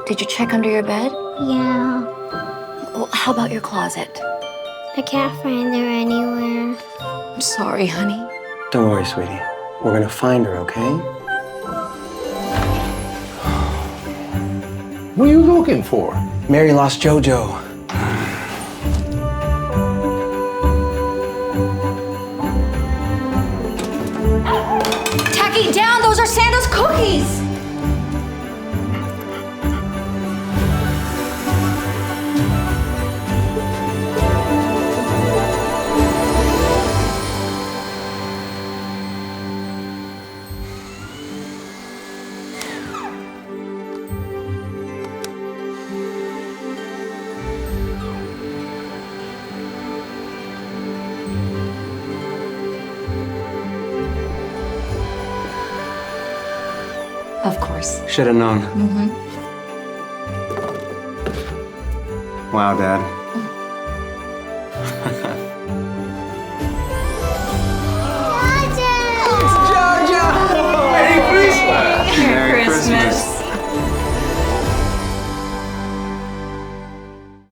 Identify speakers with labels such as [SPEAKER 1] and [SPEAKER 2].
[SPEAKER 1] Did you check under your bed?
[SPEAKER 2] Yeah,
[SPEAKER 1] Well, how about your closet?
[SPEAKER 2] I can't find her anywhere.
[SPEAKER 1] I'm sorry, honey.
[SPEAKER 3] Don't worry, sweetie. We're gonna find her, okay?
[SPEAKER 4] What are you looking for?
[SPEAKER 3] Mary lost JoJo.
[SPEAKER 1] Tacky down! Those are Santa's cookies! Of course.
[SPEAKER 3] Should have known. Wow, Dad.